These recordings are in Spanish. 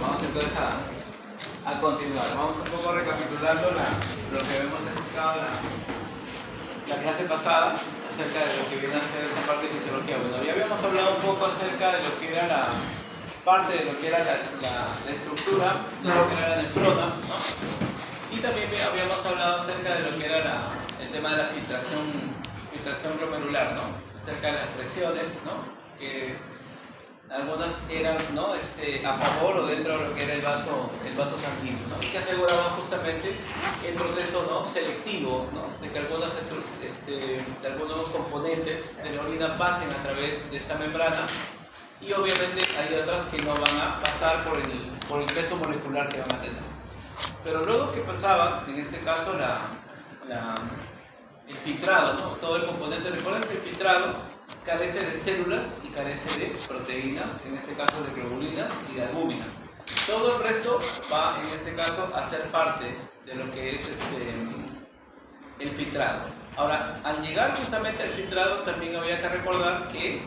Vamos entonces a continuar. Vamos un poco recapitulando lo que hemos explicado la clase pasada acerca de lo que viene a ser esta parte de fisiología. Bueno, ya habíamos hablado un poco acerca de lo que era la parte de lo que era la estructura, de lo que era la nefrona, ¿no? Y también habíamos hablado acerca de lo que era el tema de la filtración glomerular, ¿no? Acerca de las presiones, ¿no? Que algunas eran, ¿no? A favor o dentro de lo que era el vaso sanguíneo, ¿no? Y que aseguraban justamente el proceso, ¿no? selectivo, ¿no? De que de algunos componentes de la orina pasen a través de esta membrana, y obviamente hay otras que no van a pasar por el peso molecular que van a tener. Pero luego, ¿qué pasaba? En este caso, el filtrado, ¿no? Todo el componente. Recuerden que el filtrado carece de células y carece de proteínas, en este caso de globulinas y de albúmina. Todo el resto va, en este caso, a ser parte de lo que es el filtrado. Ahora, al llegar justamente al filtrado, también había que recordar que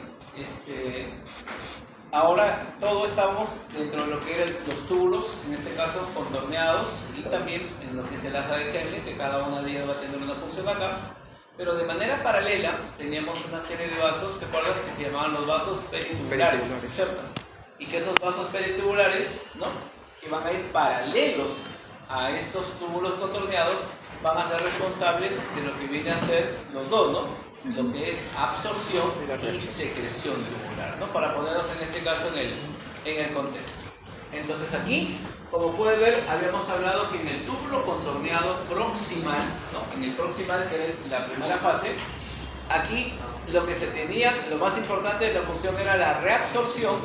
ahora todos estamos dentro de lo que eran los túbulos, en este caso contorneados, y también en lo que es el asa de Henle, que cada una de ellas va a tener una función acá. Pero de manera paralela teníamos una serie de vasos, ¿te acuerdas? Que se llamaban los vasos peritubulares, ¿cierto? Y que esos vasos peritubulares, ¿no? Que van a ir paralelos a estos túbulos contorneados, van a ser responsables de lo que viene a ser los dos, ¿no? Lo que es absorción y secreción tubular, ¿no? Para ponernos en este caso en el contexto. Entonces aquí, como puede ver, habíamos hablado que en el túbulo contorneado proximal, ¿no? En el proximal, que era la primera fase, aquí lo que se tenía, lo más importante de la función era la reabsorción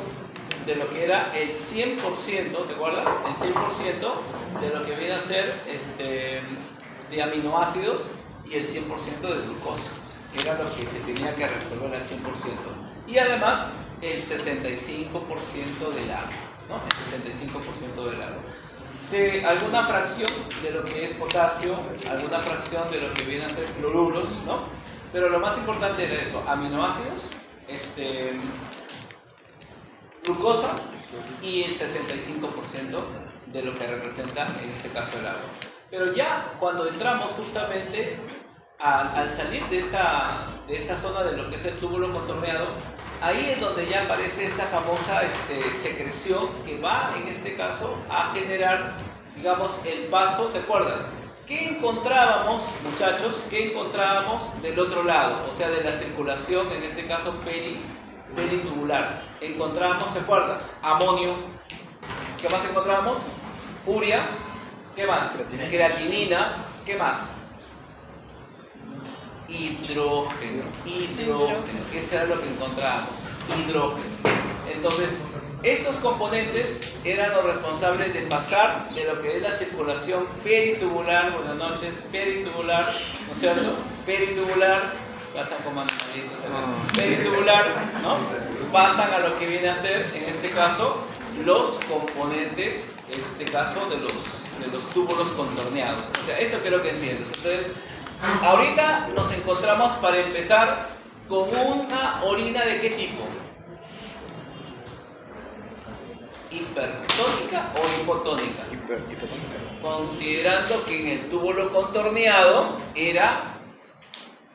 de lo que era el 100%, ¿te acuerdas? El 100% de lo que viene a ser de aminoácidos y el 100% de glucosa. Era lo que se tenía que reabsorber al 100%. Y además, el 65% del agua, ¿no? El 65% del agua. Alguna fracción de lo que es potasio, alguna fracción de lo que viene a ser cloruros, ¿no? Pero lo más importante era eso, aminoácidos, glucosa y el 65% de lo que representa en este caso el agua. Pero ya cuando entramos justamente al salir de esta zona de lo que es el túbulo contorneado, ahí es donde ya aparece esta famosa secreción que va en este caso a generar, digamos, el paso. ¿Te acuerdas? ¿Qué encontrábamos, muchachos? ¿Qué encontrábamos del otro lado? O sea, de la circulación, en este caso peritubular. Encontrábamos, ¿te acuerdas? Amonio. ¿Qué más encontrábamos? Urea. ¿Qué más? Creatinina. ¿Qué más? Hidrógeno. Eso era lo que encontrábamos, hidrógeno. Entonces, estos componentes eran los responsables de pasar de lo que es la circulación peritubular, buenas noches, peritubular, ¿no es cierto? Peritubular, pasan como animalitos, peritubular, ¿no? Pasan a lo que viene a ser, en este caso, los componentes, en este caso, de los túbulos contorneados. O sea, eso quiero que entiendas. Entonces, ahorita nos encontramos, para empezar, con una orina ¿de qué tipo? ¿Hipertónica o hipotónica? Hipotónica. Considerando que en el túbulo contorneado era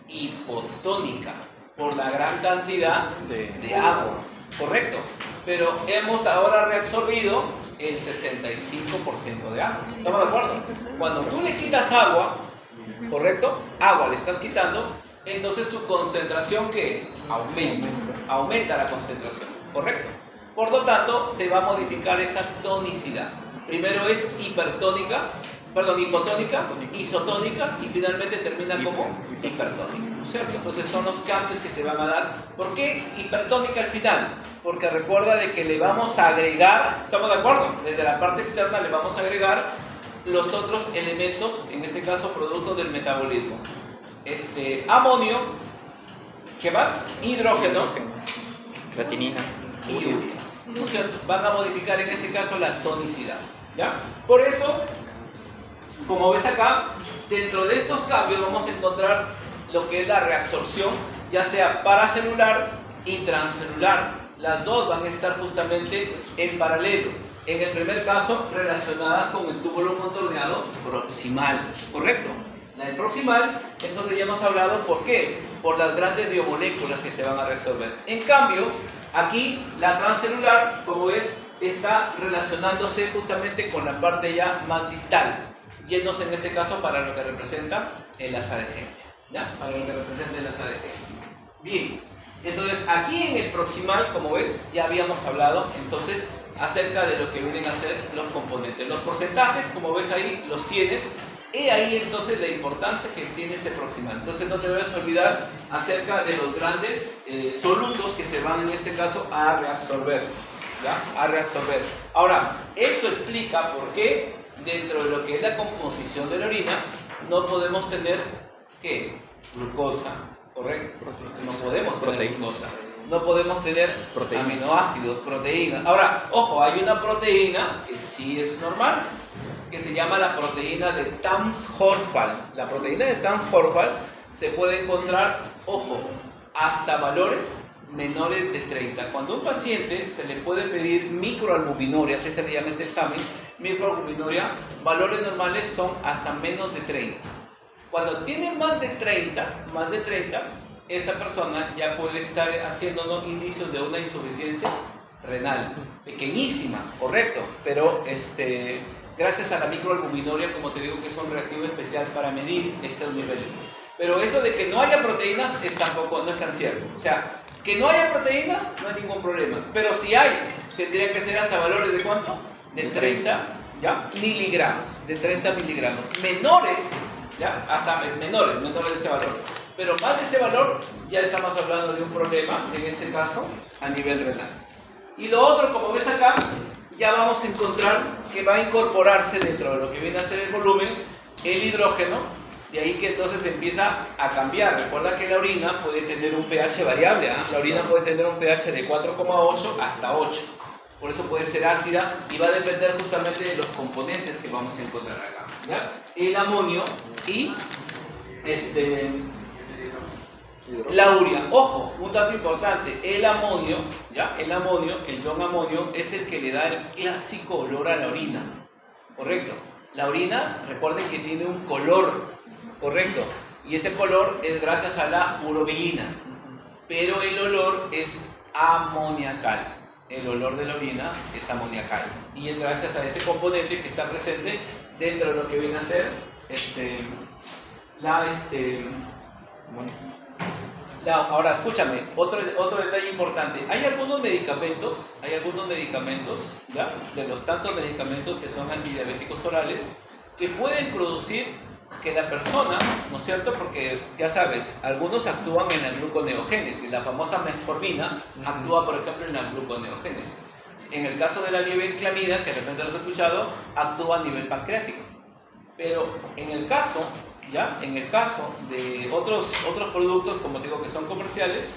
hipotónica por la gran cantidad de agua, ¿correcto? Pero hemos ahora reabsorbido el 65% de agua. ¿Estamos de acuerdo? Cuando tú le quitas agua, ¿correcto? Agua le estás quitando, entonces su concentración ¿qué? Aumenta la concentración, ¿correcto? Por lo tanto, se va a modificar esa tonicidad. Primero es hipotónica, isotónica, y finalmente termina como hipertónica, ¿no es cierto? Entonces son los cambios que se van a dar. ¿Por qué hipertónica al final? Porque recuerda de que le vamos a agregar, ¿estamos de acuerdo? Desde la parte externa le vamos a agregar los otros elementos, en este caso producto del metabolismo. Amonio, ¿qué más? Hidrógeno, Creatinina. y urea. ¿No es cierto? Van a modificar en este caso la tonicidad, ¿ya? Por eso, como ves acá, dentro de estos cambios vamos a encontrar lo que es la reabsorción, ya sea paracelular y transcelular. las dos van a estar justamente en paralelo. En el primer caso, relacionadas con el túbulo contorneado proximal, ¿correcto? La del proximal, entonces ya hemos hablado, ¿por qué? Por las grandes biomoléculas que se van a resolver. En cambio, aquí la transcelular, como ves, está relacionándose justamente con la parte ya más distal, yéndose en este caso para lo que representa el asa de Henle, ¿ya? Para lo que representa el asa de Henle. Bien, entonces aquí en el proximal, como ves, ya habíamos hablado, entonces, acerca de lo que vienen a ser los componentes. Los porcentajes, como ves ahí, los tienes. He ahí entonces la importancia que tiene este proximal. Entonces no te debes olvidar acerca de los grandes solutos que se van en este caso a reabsorber, ¿ya? A reabsorber. Ahora, esto explica por qué dentro de lo que es la composición de la orina no podemos tener, ¿qué? Glucosa, ¿correcto? No podemos tener glucosa. No podemos tener aminoácidos, proteínas. Ahora, ojo, hay una proteína que sí es normal, que se llama la proteína de Tams-Horfall. La proteína de Tams-Horfall se puede encontrar, ojo, hasta valores menores de 30. Cuando a un paciente se le puede pedir microalbuminuria, así se le llama este examen, microalbuminuria, valores normales son hasta menos de 30. Cuando tiene más de 30, esta persona ya puede estar haciéndonos indicios de una insuficiencia renal, pequeñísima, correcto, pero gracias a la microalbuminuria, como te digo, que es un reactivo especial para medir estos niveles. Pero eso de que no haya proteínas no es tan cierto. O sea, que no haya proteínas no hay ningún problema, pero si hay, tendría que ser hasta valores de ¿cuánto? De 30, ¿ya? Miligramos, de 30 miligramos. Menores, ¿ya? Hasta menores de ese valor. Pero más de ese valor, ya estamos hablando de un problema, en este caso, a nivel renal. Y lo otro, como ves acá, ya vamos a encontrar que va a incorporarse dentro de lo que viene a ser el volumen, el hidrógeno, de ahí que entonces empieza a cambiar. Recuerda que la orina puede tener un pH variable, ¿eh? La orina puede tener un pH de 4,8 hasta 8. Por eso puede ser ácida y va a depender justamente de los componentes que vamos a encontrar acá, ¿ya? El amonio y la urea. Ojo, un dato importante, el amonio, ¿ya? El ion amonio es el que le da el clásico olor a la orina, ¿correcto? La orina, recuerden que tiene un color, ¿correcto? Y ese color es gracias a la urobilina, pero el olor es amoniacal. El olor de la orina es amoniacal y es gracias a ese componente que está presente dentro de lo que viene a ser ahora escúchame, otro detalle importante. Hay algunos medicamentos, ¿ya? De los tantos medicamentos que son antidiabéticos orales, que pueden producir que la persona, ¿no es cierto? Porque ya sabes, algunos actúan en la gluconeogénesis. La famosa metformina actúa, por ejemplo, en la gluconeogénesis. En el caso de la glibenclamida, que de repente lo has escuchado, actúa a nivel pancreático. Pero en el caso de otros productos, como digo, que son comerciales,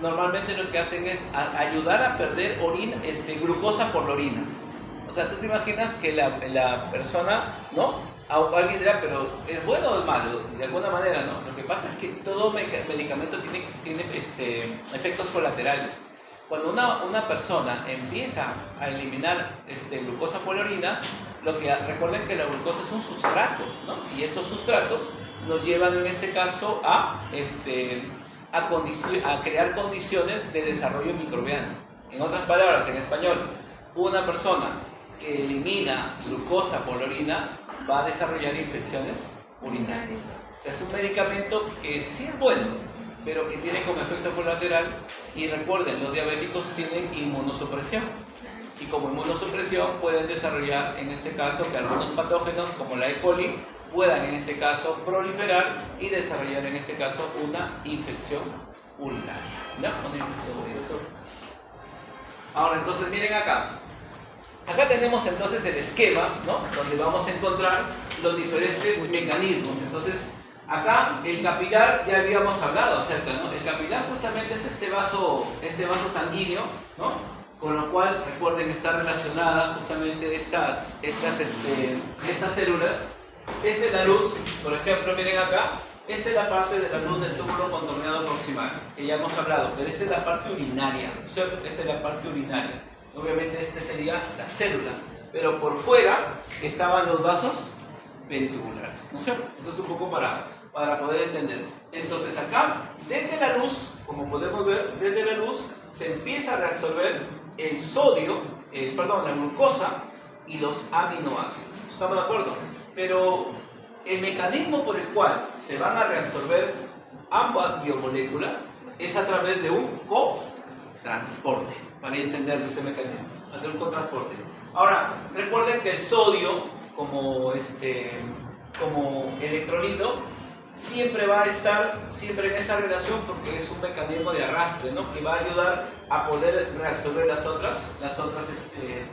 normalmente lo que hacen es ayudar a perder glucosa por la orina. O sea, tú te imaginas que la persona, ¿no? Alguien dirá, pero ¿es bueno o es malo? De alguna manera, ¿no? Lo que pasa es que todo medicamento tiene efectos colaterales. Cuando una persona empieza a eliminar glucosa por la orina, recuerden que la glucosa es un sustrato, ¿no? Y estos sustratos nos llevan en este caso a crear condiciones de desarrollo microbiano. En otras palabras, en español, una persona que elimina glucosa por la orina va a desarrollar infecciones urinarias. O sea, es un medicamento que sí es bueno, pero que tiene como efecto colateral, y recuerden, los diabéticos tienen inmunosupresión, y como inmunosupresión pueden desarrollar, en este caso, que algunos patógenos como la E. coli puedan en este caso proliferar y desarrollar en este caso una infección urinaria, ¿ya? Una infección urinaria. Ahora, entonces miren acá. Acá tenemos entonces el esquema, ¿no? Donde vamos a encontrar los diferentes mecanismos. Entonces, acá el capilar ya habíamos hablado acerca, ¿no? El capilar justamente es este vaso sanguíneo, ¿no? Con lo cual, recuerden, está relacionada justamente estas células. Esta es la luz, por ejemplo, miren acá, Esta es la parte de la luz del túbulo contorneado proximal, que ya hemos hablado, pero esta es la parte urinaria, ¿cierto? Esta es la parte urinaria. Obviamente esta sería la célula, pero por fuera estaban los vasos ventriculares, ¿no es cierto? Esto es un poco para poder entender. Entonces acá, desde la luz, como podemos ver, desde la luz se empieza a reabsorber el sodio, la glucosa y los aminoácidos. ¿Estamos de acuerdo? Pero el mecanismo por el cual se van a reabsorber ambas biomoléculas es a través de un cotransporte, para entender ese mecanismo, a través de un cotransporte. Ahora, recuerden que el sodio, como electrolito, siempre va a estar en esa relación porque es un mecanismo de arrastre, ¿no? Que va a ayudar a poder reabsorber las otras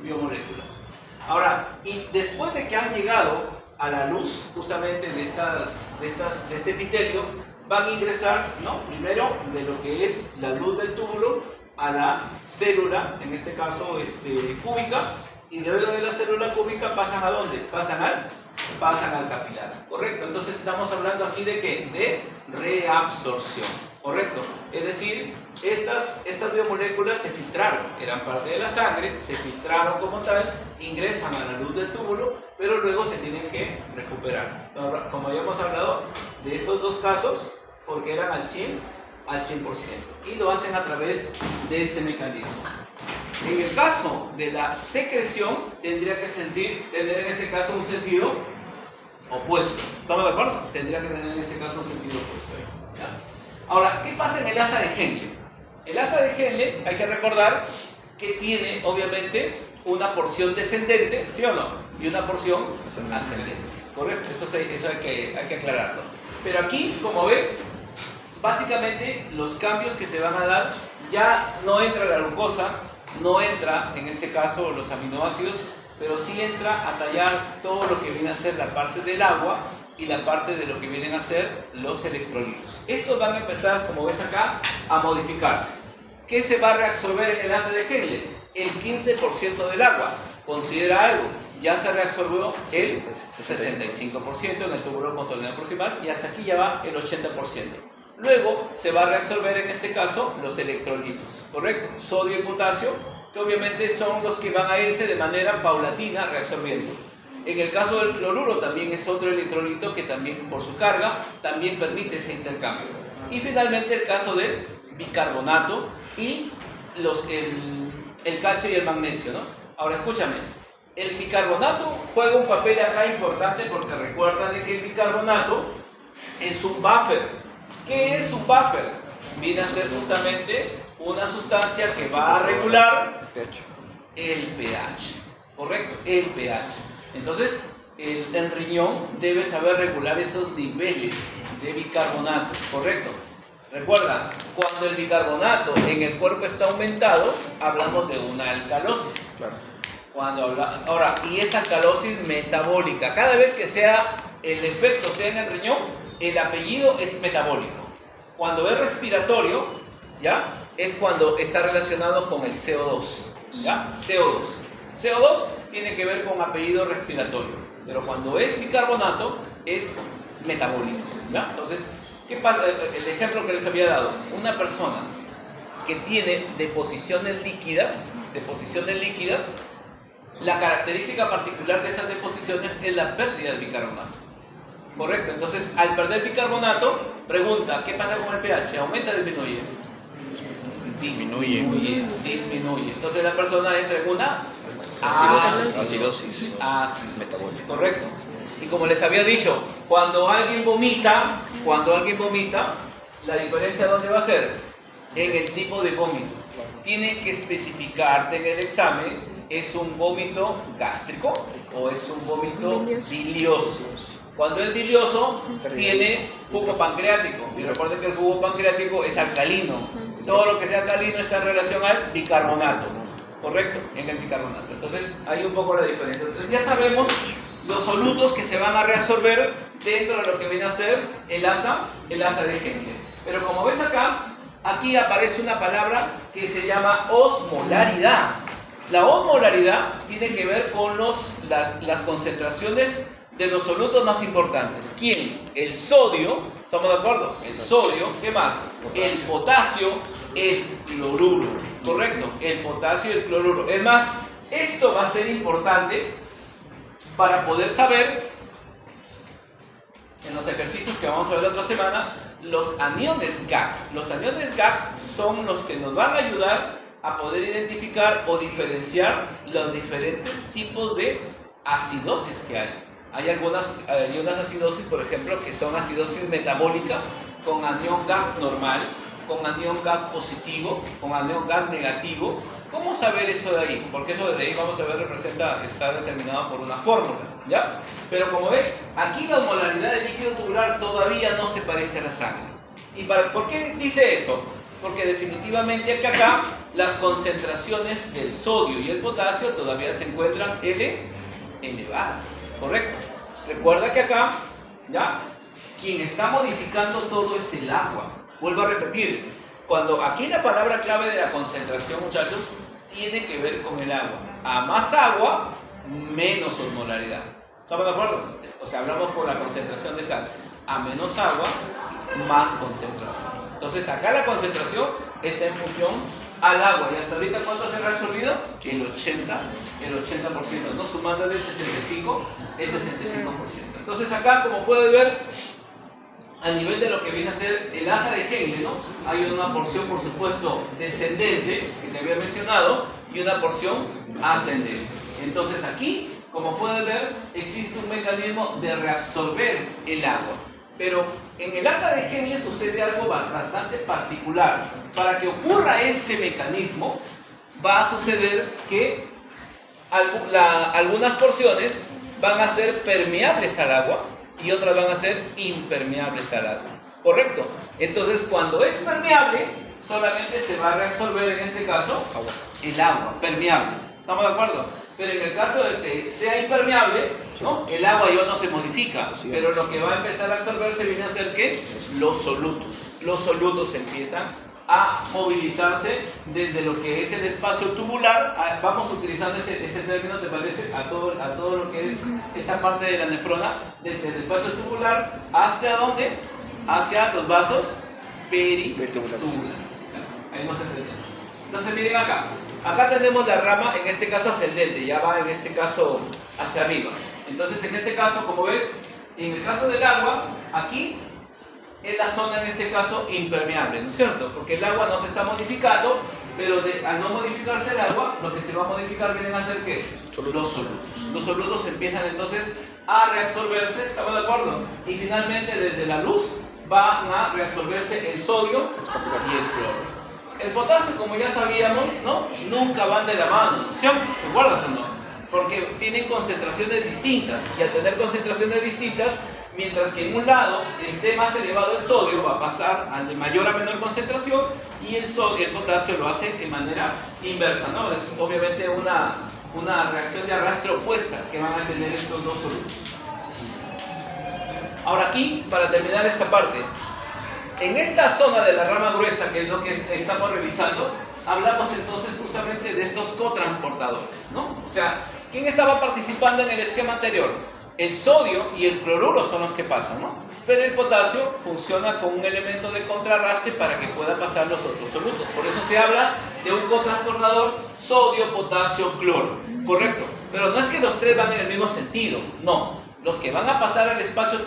biomoléculas. Ahora, y después de que han llegado a la luz justamente de este epitelio, van a ingresar, ¿no? Primero de lo que es la luz del túbulo a la célula, en este caso cúbica, y luego de la célula cúbica pasan ¿a dónde? Pasan al capilar, ¿correcto? Entonces estamos hablando aquí de ¿qué? De reabsorción, ¿correcto? Es decir, estas biomoléculas se filtraron, eran parte de la sangre, se filtraron como tal, ingresan a la luz del túbulo, pero luego se tienen que recuperar. Como habíamos hablado de estos dos casos, porque eran al 100%, y lo hacen a través de este mecanismo. En el caso de la secreción, tendría que tener en ese caso un sentido opuesto. ¿Estamos de acuerdo? Tendría que tener en ese caso un sentido opuesto. ¿Ya? Ahora, ¿qué pasa en el asa de Henle? El asa de Henle, hay que recordar que tiene, obviamente, una porción descendente, ¿sí o no? Y una porción ascendente. ¿Correcto? Eso hay que aclararlo. Pero aquí, como ves, básicamente los cambios que se van a dar, ya no entra la glucosa, no entra en este caso los aminoácidos, pero sí entra a tallar todo lo que viene a ser la parte del agua y la parte de lo que vienen a ser los electrolitos. Estos van a empezar, como ves acá, a modificarse. ¿Qué se va a reabsorber en el asa de Henle? El 15% del agua. Considera algo, ya se reabsorbió el 65% en el túbulo contorneado proximal y hasta aquí ya va el 80%. Luego se va a reabsorber en este caso los electrolitos, ¿correcto? Sodio y potasio, que obviamente son los que van a irse de manera paulatina reabsorbiendo. En el caso del cloruro también es otro electrolito que también por su carga también permite ese intercambio. Y finalmente el caso del bicarbonato y el calcio y el magnesio, ¿no? Ahora escúchame, el bicarbonato juega un papel acá importante porque recuerda de que el bicarbonato es un buffer. ¿Qué es un buffer? Viene a ser justamente una sustancia que va a regular el pH, ¿correcto? El pH. Entonces, el riñón debe saber regular esos niveles de bicarbonato, ¿correcto? Recuerda, cuando el bicarbonato en el cuerpo está aumentado, hablamos de una alcalosis. Claro. Ahora, y esa alcalosis metabólica, cada vez que el efecto sea en el riñón, el apellido es metabólico. Cuando es respiratorio, ¿ya? Es cuando está relacionado con el CO2, ¿ya? CO2 tiene que ver con apellido respiratorio, pero cuando es bicarbonato es metabólico, ¿ya? Entonces, ¿qué pasa? El ejemplo que les había dado, una persona que tiene deposiciones líquidas, la característica particular de esas deposiciones es la pérdida de bicarbonato. Correcto, entonces al perder bicarbonato, pregunta, ¿qué pasa con el pH? ¿Aumenta o disminuye? Disminuye. Entonces la persona entra en una acidosis metabólica. Correcto. Y como les había dicho, cuando alguien vomita, la diferencia ¿dónde va a ser? En el tipo de vómito. Tiene que especificarte en el examen, ¿es un vómito gástrico o es un vómito bilioso? Cuando es bilioso, tiene jugo pancreático. Y recuerden que el jugo pancreático es alcalino. Todo lo que sea alcalino está en relación al bicarbonato. ¿Correcto? En el bicarbonato. Entonces, hay un poco la diferencia. Entonces, ya sabemos los solutos que se van a reabsorber dentro de lo que viene a ser el asa de Henle. Pero como ves acá, aquí aparece una palabra que se llama osmolaridad. La osmolaridad tiene que ver con las concentraciones de los solutos más importantes. ¿Quién? El sodio, ¿estamos de acuerdo? El sodio, ¿qué más? El potasio, el cloruro, ¿correcto? El potasio y el cloruro. Es más, esto va a ser importante para poder saber, en los ejercicios que vamos a ver la otra semana, los aniones GAC. Los aniones GAC son los que nos van a ayudar a poder identificar o diferenciar los diferentes tipos de acidosis que hay. Hay unas acidosis, por ejemplo, que son acidosis metabólica con anión GAC normal, con anión GAC positivo, con anión GAC negativo. ¿Cómo saber eso de ahí? Porque eso de ahí, vamos a ver, está determinado por una fórmula, ¿ya? Pero como ves, aquí la osmolaridad del líquido tubular todavía no se parece a la sangre. ¿Por qué dice eso? Porque definitivamente es que acá las concentraciones del sodio y el potasio todavía se encuentran elevadas, ¿correcto? Recuerda que acá, ¿ya? Quien está modificando todo es el agua. Vuelvo a repetir, cuando aquí la palabra clave de la concentración, muchachos, tiene que ver con el agua. A más agua, menos osmolaridad. ¿Estamos de acuerdo? O sea, hablamos por la concentración de sal. A menos agua, más concentración. Entonces, acá la concentración está en función al agua. ¿Y hasta ahorita cuánto se ha resolvido? El 80%, ¿no? Sumándole el 65%, el 65%. Entonces, acá, como puede ver, a nivel de lo que viene a ser el asa de Henle, ¿no? Hay una porción, por supuesto, descendente, que te había mencionado, y una porción ascendente. Entonces, aquí, como puedes ver, existe un mecanismo de reabsorber el agua. Pero en el asa de Henle sucede algo bastante particular. Para que ocurra este mecanismo, va a suceder que algunas porciones van a ser permeables al agua y otras van a ser impermeables al agua. ¿Correcto? Entonces, cuando es permeable, solamente se va a reabsorber, en este caso, el agua, permeable. ¿Estamos de acuerdo? Pero en el caso de que sea impermeable, ¿no? El agua ya no se modifica, pero lo que va a empezar a absorberse viene a ser ¿qué? Los solutos. Los solutos empiezan a movilizarse desde lo que es el espacio tubular. Vamos utilizando ese término, ¿te parece? A todo lo que es esta parte de la nefrona, desde el espacio tubular hasta ¿dónde? Hacia los vasos peritubulares. Ahí nos entendemos. Entonces miren acá. Acá tenemos la rama, en este caso ascendente, ya va en este caso hacia arriba. Entonces en este caso, como ves, en el caso del agua, aquí es la zona en este caso impermeable, ¿no es cierto? Porque el agua no se está modificando, pero al no modificarse el agua, lo que se va a modificar vienen a ser ¿qué? Los solutos. Los solutos empiezan entonces a reabsorberse, ¿estamos de acuerdo? Y finalmente desde la luz van a reabsorberse el sodio y el cloro. El potasio, como ya sabíamos, ¿no? Nunca van de la mano, ¿no? ¿Sí? ¿Recuerdas o no? Porque tienen concentraciones distintas, y al tener concentraciones distintas, mientras que en un lado esté más elevado el sodio, va a pasar de mayor a menor concentración, y el potasio lo hace de manera inversa, ¿no? Es obviamente una reacción de arrastre opuesta que van a tener estos dos solutos. Ahora aquí, para terminar esta parte, en esta zona de la rama gruesa, que es lo que estamos revisando, hablamos entonces justamente de estos cotransportadores, ¿no? O sea, ¿quién estaba participando en el esquema anterior? El sodio y el cloruro son los que pasan, ¿no? Pero el potasio funciona con un elemento de contrarrastre para que pueda pasar los otros solutos. Por eso se habla de un cotransportador sodio, potasio, cloro, ¿correcto? Pero no es que los tres van en el mismo sentido, no. Los que van a pasar al espacio,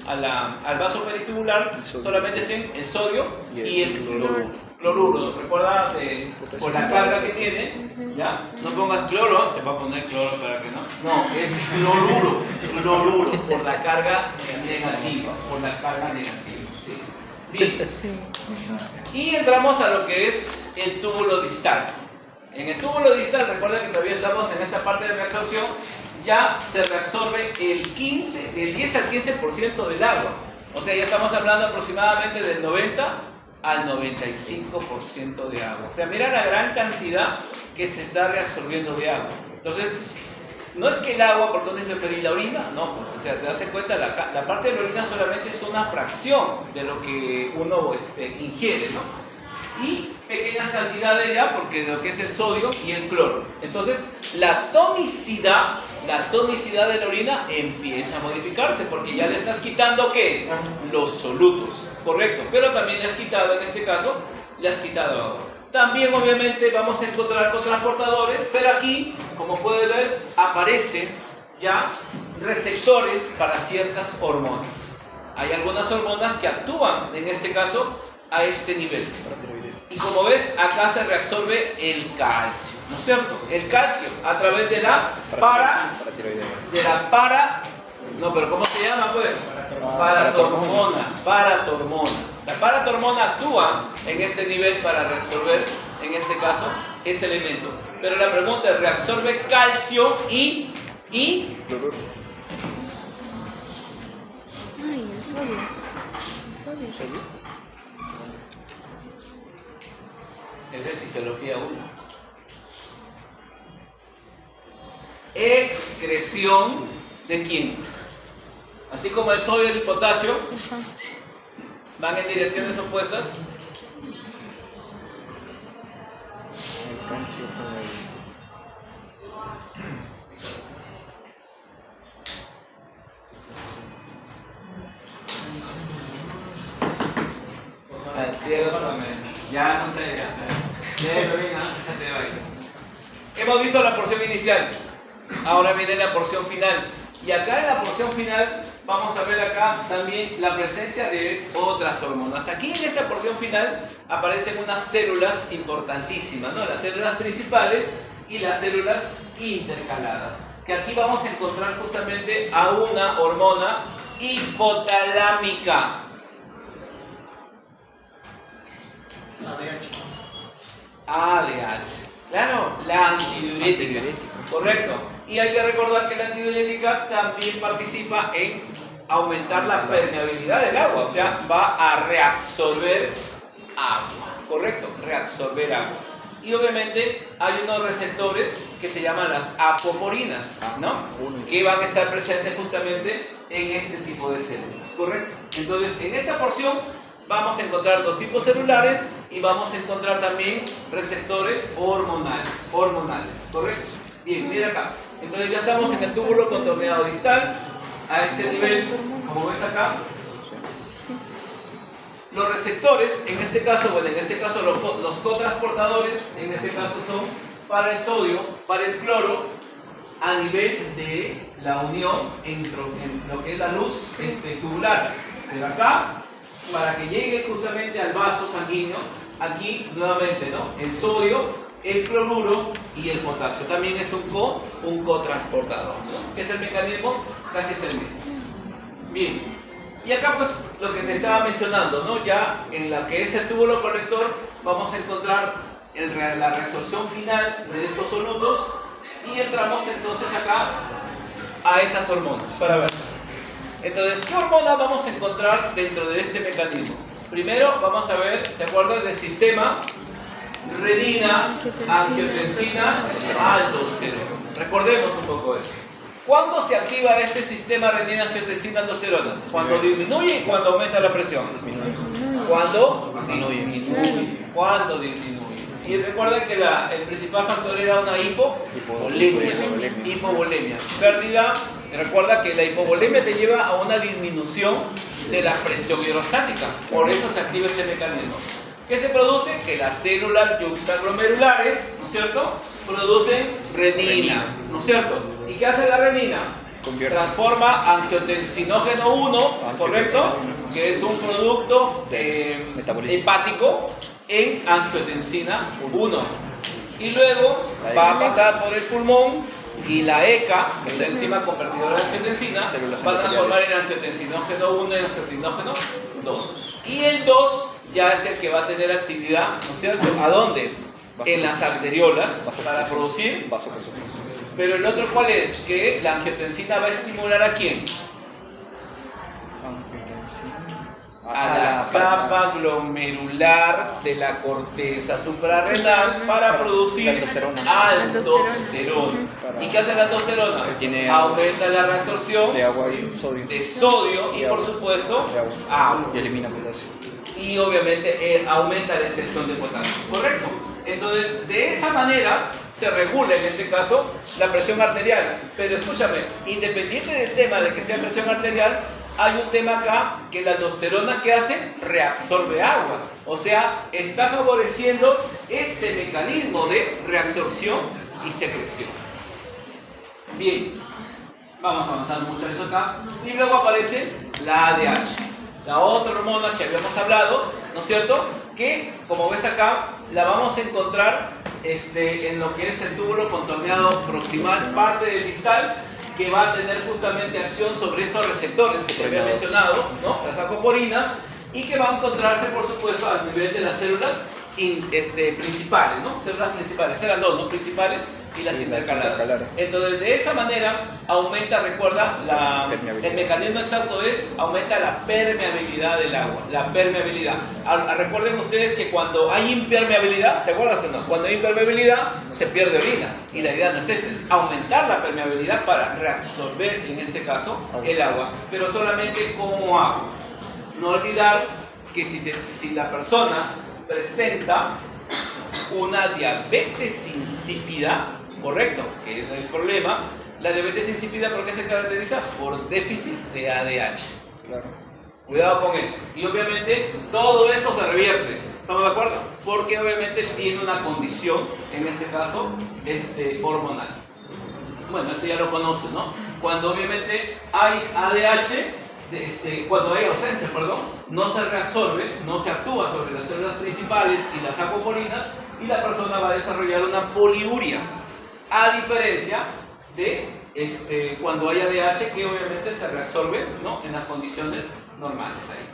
al vaso peritubular, solamente es el sodio y el cloruro. Recuerda, por la carga que tiene, ¿ya? No pongas cloro, te va a poner cloro para que no. No, es cloruro, por la carga negativa, ¿sí? Bien. Y entramos a lo que es el túbulo distal. En el túbulo distal, recuerda que todavía estamos en esta parte de reabsorción, ya se reabsorbe del 10 al 15% del agua. O sea, ya estamos hablando aproximadamente del 90 al 95% de agua. O sea, mira la gran cantidad que se está reabsorbiendo de agua. Entonces, no es que el agua, ¿por dónde se pide la orina? No, pues, o sea, date cuenta, la parte de la orina solamente es una fracción de lo que uno ingiere, ¿no? Y pequeñas cantidades ya, porque de lo que es el sodio y el cloro. Entonces, la tonicidad de la orina empieza a modificarse, porque ya le estás quitando, ¿qué? Los solutos, correcto. Pero también le has quitado, en este caso, le has quitado agua. También, obviamente, vamos a encontrar cotransportadores, pero aquí, como puede ver, aparecen ya receptores para ciertas hormonas. Hay algunas hormonas que actúan, en este caso, a este nivel. Y como ves, acá se reabsorbe el calcio, ¿no es cierto? El calcio a través de la no, pero ¿cómo se llama, pues? Paratormona. La paratormona actúa en este nivel para reabsorber, en este caso, ese elemento. Pero la pregunta es, ¿reabsorbe calcio y Cloruro. Ay, el sodio. ¿El sodio? Es de fisiología 1. Excreción de quién. Así como el sodio y el potasio van en direcciones opuestas. El calcio Al cielo, ya no sé, ya. Hemos visto la porción inicial, ahora viene la porción final. Y acá en la porción final vamos a ver acá también la presencia de otras hormonas. Aquí en esta porción final aparecen unas células importantísimas, ¿no? Las células principales y las células intercaladas. Que aquí vamos a encontrar justamente a una hormona hipotalámica. ADH. Claro, la antidiurética. Correcto. Y hay que recordar que la antidiurética también participa en aumentar la permeabilidad del agua, o sea, va a reabsorber agua. Correcto, reabsorber agua. Y obviamente hay unos receptores que se llaman las apomorinas, ¿no? Que van a estar presentes justamente en este tipo de células. Correcto. Entonces, en esta porción vamos a encontrar dos tipos celulares y vamos a encontrar también receptores hormonales, ¿correcto? Bien, mira acá. Entonces ya estamos en el túbulo contorneado distal, a este nivel, como ves acá. Los receptores, en este caso los cotransportadores, en este caso son para el sodio, para el cloro, a nivel de la unión en lo que es la luz tubular. Pero acá, para que llegue justamente al vaso sanguíneo, aquí nuevamente, ¿no? El sodio, el cloruro y el potasio. También es un cotransportador, ¿no? ¿Qué es el mecanismo? Casi es el mismo. Bien. Y acá pues lo que te estaba mencionando, ¿no? Ya en la que es el túbulo colector vamos a encontrar la reabsorción final de estos solutos y entramos entonces acá a esas hormonas para ver. Entonces, ¿qué hormonas vamos a encontrar dentro de este mecanismo? Primero vamos a ver, ¿te acuerdas del sistema? Renina, angiotensina, aldosterona. Recordemos un poco eso. ¿Cuándo se activa este sistema renina, angiotensina, aldosterona? Cuando disminuye y cuando aumenta la presión. Cuando disminuye. Cuando disminuye. Y recuerda que el principal factor era una hipovolemia. Pérdida. Recuerda que la hipovolemia te lleva a una disminución de la presión hidrostática. Por eso se activa este mecanismo. ¿Qué se produce? Que las células yuxtaglomerulares, ¿no es cierto?, producen renina, ¿no es cierto? ¿Y qué hace la renina? Transforma angiotensinógeno 1, ¿correcto? Que es un producto hepático en angiotensina 1. Y luego va a pasar por el pulmón y la ECA, que es la enzima convertidora de angiotensina, va a transformar en angiotensinógeno 1 y angiotensinógeno 2. Y el 2 ya es el que va a tener actividad, ¿no es cierto? ¿A dónde? En las arteriolas para producir. Pero el otro, ¿cuál es? Que la angiotensina va a estimular ¿a quién? A la capa glomerular de la corteza suprarrenal para producir aldosterona. ¿Y qué hace la aldosterona? Aumenta la reabsorción de agua y sodio. de sodio y por supuesto agua. Y elimina potasio. y obviamente aumenta la extensión de potasio, ¿correcto? Entonces, de esa manera se regula en este caso la presión arterial. Pero escúchame, independiente del tema de que sea presión arterial, hay un tema acá que la aldosterona, ¿qué hace? Reabsorbe agua. O sea, está favoreciendo este mecanismo de reabsorción y secreción. Bien, vamos avanzando muchachos acá. Y luego aparece la ADH, la otra hormona que habíamos hablado, ¿no es cierto? Que, como ves acá, la vamos a encontrar en lo que es el túbulo contorneado proximal, parte del distal, que va a tener justamente acción sobre estos receptores que te había mencionado, ¿no? Las acoporinas, y que va a encontrarse, por supuesto, al nivel de las células principales, ¿no? Células principales, eran dos, ¿no? Principales y las intercaladas. Entonces, de esa manera aumenta, recuerda, el mecanismo exacto es, aumenta la permeabilidad del agua, la permeabilidad. Recuerden ustedes que cuando hay impermeabilidad, ¿te acuerdas o no? Cuando hay impermeabilidad, se pierde orina, y la idea no es esa, es aumentar la permeabilidad para reabsorber, en este caso, el agua, pero solamente como agua. No olvidar que si la persona presenta una diabetes insípida, correcto, que es el problema, la diabetes insípida, ¿por qué se caracteriza? Por déficit de ADH. Claro. Cuidado con eso. Y obviamente todo eso se revierte. ¿Estamos de acuerdo? Porque obviamente tiene una condición, en este caso, hormonal. Bueno, eso ya lo conocen, ¿no? Cuando obviamente hay ADH, cuando hay ausencia, no se reabsorbe, no se actúa sobre las células principales y las acoporinas, y la persona va a desarrollar una poliuria, a diferencia de cuando hay ADH, que obviamente se reabsorbe, ¿no? En las condiciones normales ahí.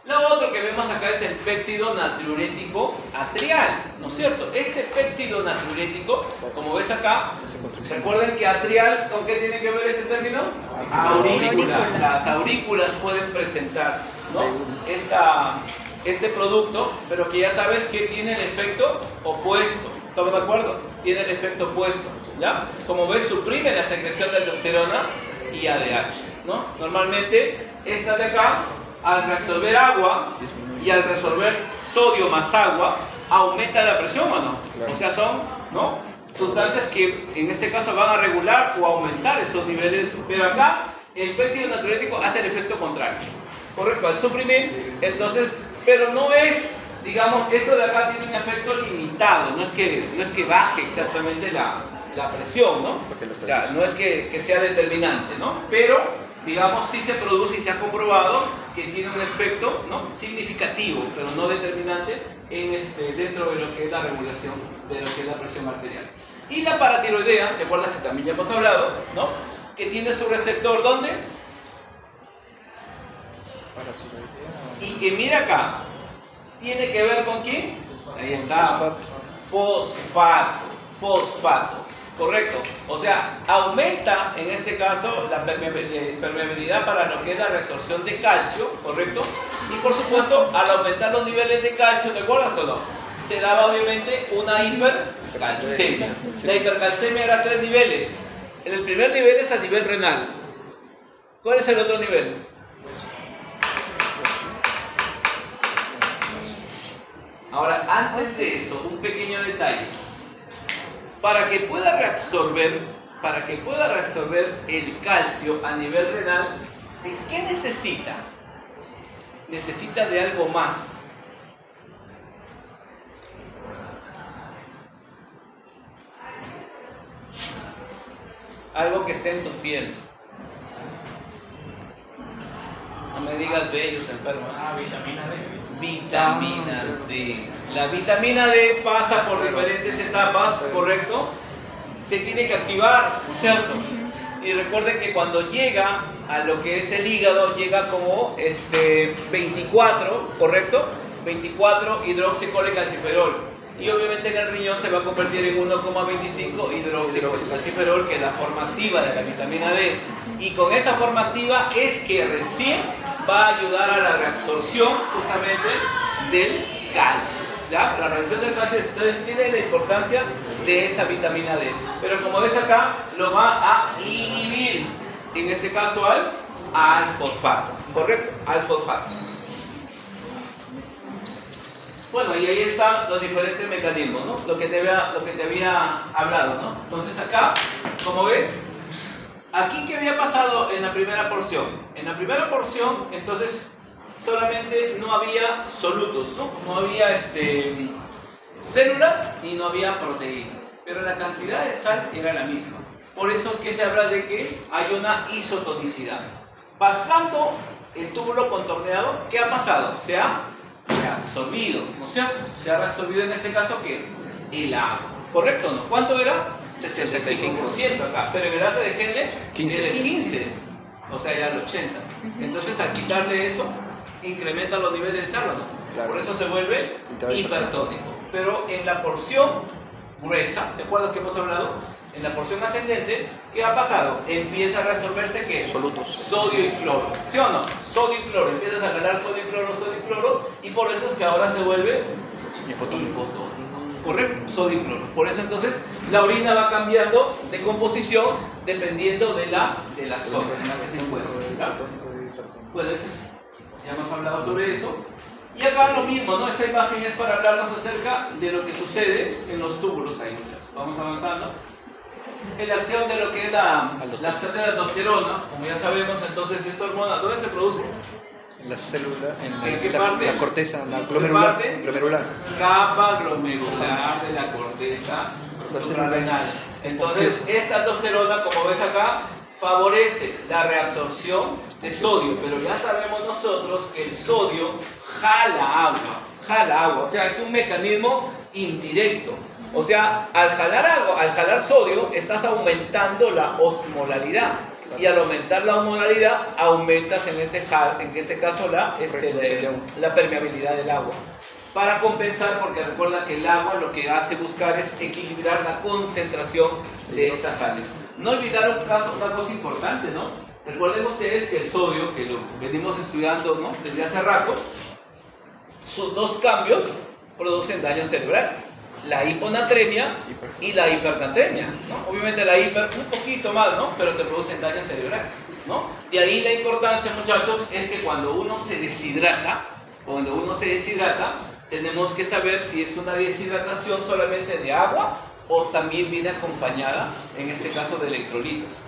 Lo otro que vemos acá es el péptido natriurético atrial, ¿no es cierto? Este péptido natriurético, como ves acá, recuerden que atrial, ¿con qué tiene que ver este término? Aurícula. Las aurículas pueden presentar, ¿no? Este producto, pero que ya sabes que tiene el efecto opuesto. ¿Estamos de acuerdo? Tiene el efecto opuesto, ¿ya? Como ves, suprime la secreción de aldosterona y ADH, ¿no? Normalmente, esta de acá, al reabsorber agua y al resolver sodio más agua, aumenta la presión, ¿o no? Claro. O sea, son, ¿no? Sustancias que en este caso van a regular o aumentar esos niveles, pero acá el péptido natriurético hace el efecto contrario, ¿correcto? Al suprimir, entonces, pero no es, digamos, esto de acá tiene un efecto limitado, no es que baje exactamente la presión, ¿no? Ya, no es que sea determinante, ¿no? Pero digamos, sí se produce y se ha comprobado que tiene un efecto, ¿no? Significativo, pero no determinante dentro de lo que es la regulación de lo que es la presión arterial. Y la paratiroidea, ¿te acuerdas que también ya hemos hablado, ¿no? Que tiene su receptor, ¿dónde? Y que mira acá, ¿tiene que ver con quién? Ahí está, fosfato. Correcto, o sea, aumenta en este caso la permeabilidad para lo que es la reabsorción de calcio, correcto, y por supuesto al aumentar los niveles de calcio, ¿te acuerdas o no? Se daba obviamente una hipercalcemia. La hipercalcemia era 3 niveles. El primer nivel es a nivel renal. ¿Cuál es el otro nivel? Ahora, antes de eso, un pequeño detalle. Para que pueda reabsorber el calcio a nivel renal, ¿de qué necesita? Necesita de algo más. Algo que esté en tu piel. No me digas bellos, enfermo. Vitamina D. Vitamina D. La vitamina D pasa por diferentes etapas, ¿correcto? Se tiene que activar, ¿no es cierto? Y recuerden que cuando llega a lo que es el hígado, llega como 24, ¿correcto? 24 hidroxicolecalciferol. Y obviamente en el riñón se va a convertir en 1,25 hidroxicolecalciferol, que es la forma activa de la vitamina D. Y con esa forma activa es que recién va a ayudar a la reabsorción justamente del calcio. ¿Ya? La reabsorción del calcio entonces tiene la importancia de esa vitamina D. Pero como ves acá, lo va a inhibir, en este caso al fosfato. ¿Correcto? Al fosfato. Bueno, y ahí están los diferentes mecanismos, ¿no? Lo que te había hablado, ¿no? Entonces acá, como ves, aquí ¿qué había pasado en la primera porción? En la primera porción, entonces, solamente no había solutos, ¿no? No había células y no había proteínas, pero la cantidad de sal era la misma. Por eso es que se habla de que hay una isotonicidad. Pasando el túbulo contorneado, ¿qué ha pasado? Se ha reabsorbido, ¿no es cierto? Se ha reabsorbido en este caso ¿qué? El agua. ¿Correcto o no? ¿Cuánto era? 65% acá, pero en el asa de Henle 15. era el 15, o sea ya el 80. Entonces al quitarle eso, incrementa los niveles de sal, ¿no? Claro. Por eso se vuelve hipertónico. Pero en la porción gruesa, ¿de acuerdo que hemos hablado? En la porción ascendente, ¿qué ha pasado? Empieza a resolverse ¿qué? Solutos. Sodio y cloro, ¿sí o no? Sodio y cloro, empiezas a ganar sodio y cloro, y por eso es que ahora se vuelve hipotónico. Correcto, sodio y cloro. Por eso entonces la orina va cambiando de composición dependiendo de la zona en la que se encuentra. Bueno, ya hemos hablado sobre eso. Y acá lo mismo, ¿no? Esa imagen es para hablarnos acerca de lo que sucede en los túbulos ahí, muchachos. Vamos avanzando. En la acción de lo que es la acción de la aldosterona, como ya sabemos, entonces esta hormona, ¿dónde se produce? En la célula, ¿En qué parte? la corteza, la ¿En qué glomerular. parte? glomerular. Capa glomerular de la corteza suprarrenal. Entonces, esta aldosterona, como ves acá, favorece la reabsorción de sodio, pero ya sabemos nosotros que el sodio jala agua, o sea, es un mecanismo indirecto. O sea, al jalar agua, al jalar sodio, estás aumentando la osmolaridad. Y al aumentar la osmolaridad, aumentas en ese caso la permeabilidad del agua. Para compensar, porque recuerda que el agua lo que hace buscar es equilibrar la concentración de estas sales. No olvidar una cosa importante, ¿no? Recuerden ustedes que el sodio, que lo venimos estudiando, ¿no? Desde hace rato, sus dos cambios producen daño cerebral. La hiponatremia y la hipernatremia, ¿no? Obviamente la hiper un poquito más, ¿no? Pero te producen daño cerebral, ¿no? De ahí la importancia, muchachos, es que cuando uno se deshidrata, tenemos que saber si es una deshidratación solamente de agua o también viene acompañada, en este caso, de electrolitos.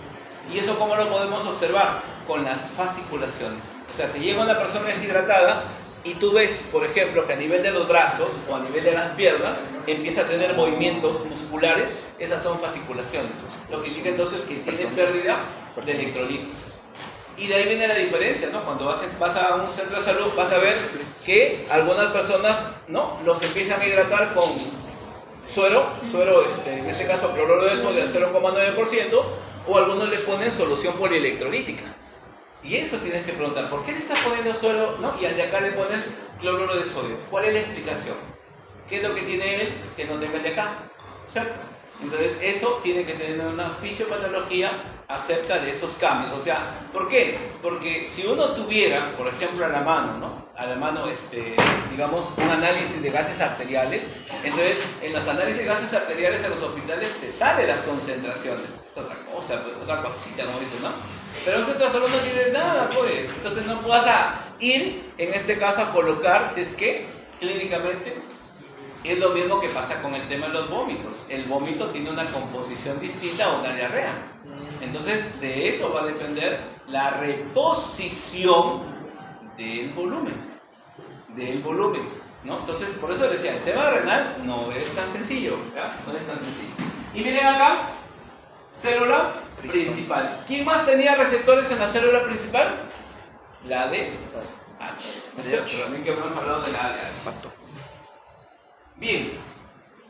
¿Y eso cómo lo podemos observar? Con las fasciculaciones. O sea, te llega una persona deshidratada y tú ves, por ejemplo, que a nivel de los brazos o a nivel de las piernas empieza a tener movimientos musculares. Esas son fasciculaciones, lo que indica entonces que tiene pérdida de electrolitos. Y de ahí viene la diferencia, ¿no? Cuando vas a un centro de salud vas a ver que algunas personas, ¿no?, los empiezan a hidratar con suero, en este caso cloruro de sodio al 0,9%, o algunos le ponen solución polielectrolítica. Y eso tienes que preguntar, ¿por qué le estás poniendo suero, no? Y al de acá le pones cloruro de sodio. ¿Cuál es la explicación? ¿Qué es lo que tiene él que no tenga el de acá? ¿Cierto? Entonces eso tiene que tener una fisiopatología acerca de esos cambios. O sea, ¿por qué? Porque si uno tuviera, por ejemplo, a la mano, digamos, un análisis de gases arteriales, entonces en los análisis de gases arteriales en los hospitales te salen las concentraciones. Es otra cosa, otra cosita, como dicen, ¿no? Pero un centro de salud no tiene nada, pues. Entonces no vas a ir, en este caso, a colocar, si es que clínicamente es lo mismo que pasa con el tema de los vómitos. El vómito tiene una composición distinta a una diarrea. Entonces, de eso va a depender la reposición del volumen. ¿No? Entonces, por eso decía, el tema renal no es tan sencillo, ¿ya? No es tan sencillo. Y miren acá, célula principal. ¿Quién más tenía receptores en la célula principal? La ADH. ¿No es cierto? También que hemos hablado de la ADH. Bien,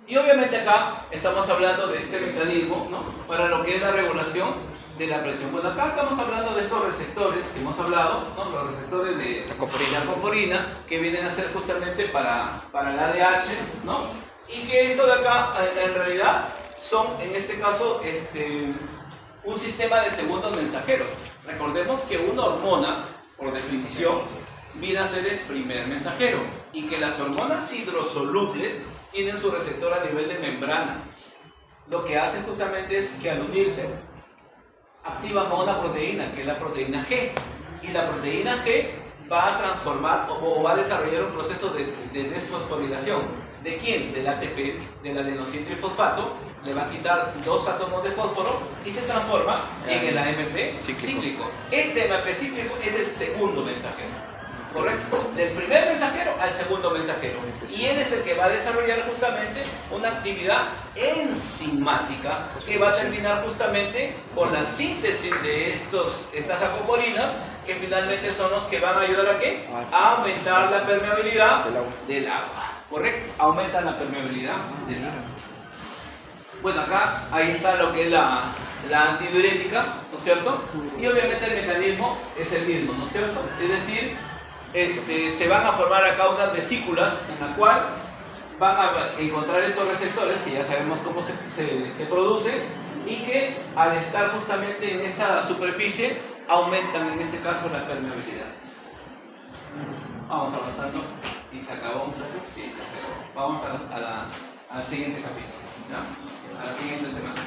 y obviamente acá estamos hablando de este mecanismo, ¿no?, para lo que es la regulación de la presión. Bueno, acá estamos hablando de estos receptores que hemos hablado, ¿no?, los receptores de la coporina, que vienen a ser justamente para la ADH, ¿no?, y que esto de acá en realidad son, en este caso, un sistema de segundos mensajeros. Recordemos que una hormona, por definición, viene a ser el primer mensajero, y que las hormonas hidrosolubles tienen su receptor a nivel de membrana. Lo que hacen justamente es que al unirse activan a una proteína, que es la proteína G, y la proteína G va a transformar o va a desarrollar un proceso de desfosforilación. ¿De quién? Del ATP, del adenositrifosfato. Le va a quitar 2 átomos de fósforo y se transforma en el AMP cíclico. Este AMP cíclico es el segundo mensajero. ¿Correcto? Del primer mensajero al segundo mensajero. Y él es el que va a desarrollar justamente una actividad enzimática que va a terminar justamente con la síntesis de estas acoporinas, que finalmente son los que van a ayudar a ¿qué? A aumentar la permeabilidad del agua. ¿Correcto? Aumentan la permeabilidad del agua. Bueno, acá ahí está lo que es la antidiurética, ¿no es cierto? Y obviamente el mecanismo es el mismo, ¿no es cierto? Es decir, se van a formar acá unas vesículas en la cual van a encontrar estos receptores que ya sabemos cómo se producen y que al estar justamente en esa superficie aumentan en este caso la permeabilidad. Vamos avanzando y se acabó un poco, sí, ya se acabó. Vamos al siguiente capítulo, ¿ya? A la siguiente semana.